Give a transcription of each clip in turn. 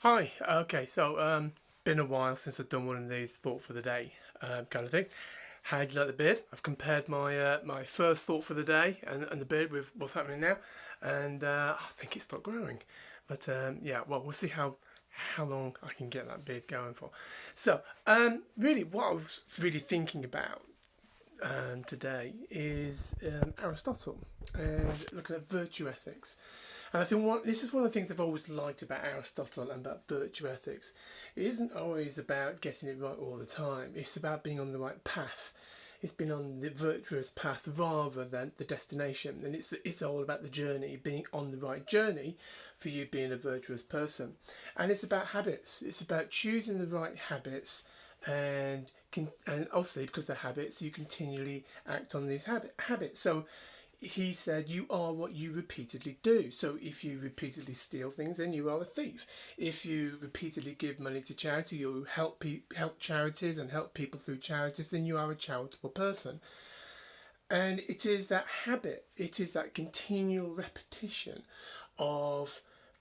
Hi. Okay, so been a while since I've done one of these thought for the day kind of things. How do you like the beard? I've compared my first thought for the day and the beard with what's happening now, and I think it's not growing. But yeah, well, we'll see how long I can get that beard going for. So really, what I was really thinking about today is Aristotle and looking at virtue ethics. And I think this is one of the things I've always liked about Aristotle and about virtue ethics. It isn't always about getting it right all the time. It's about being on the right path. It's been on the virtuous path rather than the destination, and it's all about the journey, being on the right journey for you being a virtuous person. And it's about habits. It's about choosing the right habits, and obviously because they're habits, you continually act on these habits. So he said, you are what you repeatedly do. So if you repeatedly steal things, then you are a thief. If you repeatedly give money to charity, you help charities and help people through charities, then you are a charitable person. And it is that habit, it is that continual repetition of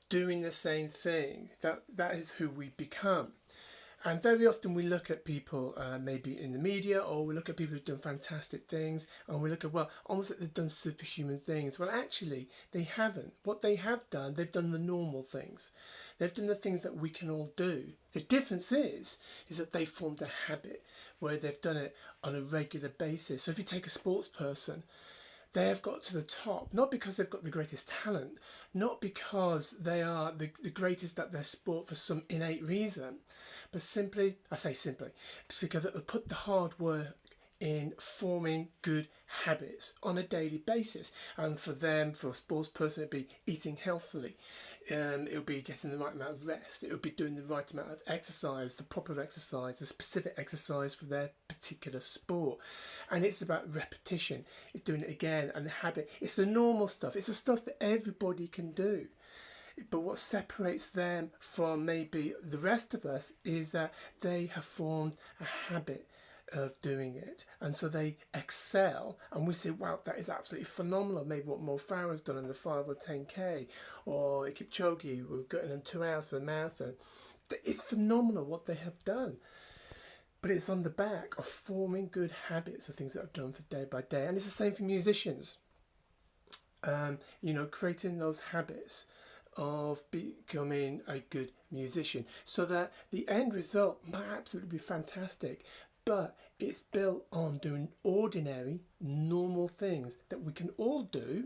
doing the same thing that is who we become. And very often we look at people maybe in the media, or we look at people who've done fantastic things, and we look at, well, almost like they've done superhuman things. Well, actually, they haven't. What they have done, they've done the normal things. They've done the things that we can all do. The difference is that they formed a habit where they've done it on a regular basis. So if you take a sports person, they have got to the top, not because they've got the greatest talent, not because they are the greatest at their sport for some innate reason, but simply, I say simply, because they put the hard work in forming good habits on a daily basis. And for them, for a sports person, it'd be eating healthily. It would be getting the right amount of rest. It would be doing the right amount of exercise, the proper exercise, the specific exercise for their particular sport. And it's about repetition. It's doing it again and the habit. It's the normal stuff. It's the stuff that everybody can do. But what separates them from maybe the rest of us is that they have formed a habit of doing it, and so they excel, and we say, wow, that is absolutely phenomenal. Maybe what Mo Farah's done in the 5 or 10k, or Kipchoge, we're getting in 2 hours for the marathon. It's phenomenal what they have done, but it's on the back of forming good habits of things that I've done for day by day. And it's the same for musicians. Creating those habits of becoming a good musician, so that the end result might absolutely be fantastic, but it's built on doing ordinary, normal things that we can all do,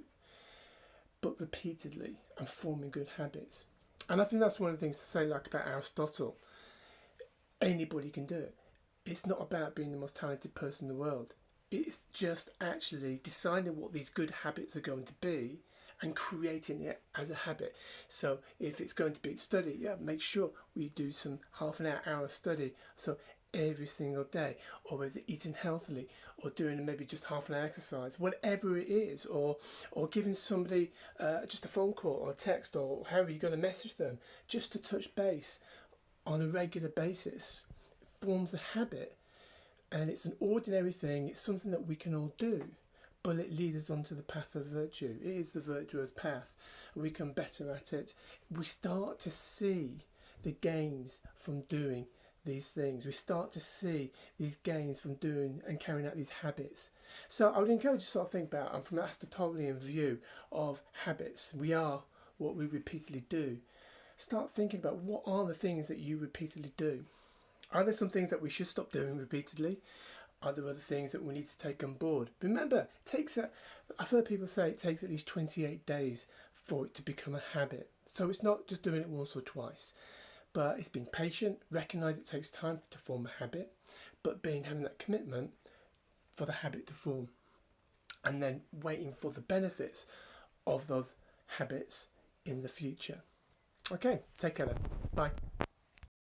but repeatedly, and forming good habits. And I think that's one of the things to say, like about Aristotle. Anybody can do it. It's not about being the most talented person in the world. It's just actually deciding what these good habits are going to be and creating it as a habit. So if it's going to be study, yeah, make sure we do some half an hour study. So every single day, or whether eating healthily, or doing maybe just half an hour exercise, whatever it is, or giving somebody just a phone call or a text, or however you're going to message them, just to touch base on a regular basis. It forms a habit, and it's an ordinary thing. It's something that we can all do, but it leads us onto the path of virtue. It is the virtuous path. We become better at it. We start to see the gains from doing these things. We start to see these gains from doing and carrying out these habits. So I would encourage you to sort of think about, and from an Aristotelian view of habits, we are what we repeatedly do. Start thinking about, what are the things that you repeatedly do? Are there some things that we should stop doing repeatedly? Are there other things that we need to take on board? Remember, I've heard people say it takes at least 28 days for it to become a habit. So it's not just doing it once or twice, but it's being patient, recognise it takes time to form a habit, but having that commitment for the habit to form, and then waiting for the benefits of those habits in the future. Okay, take care then. Bye.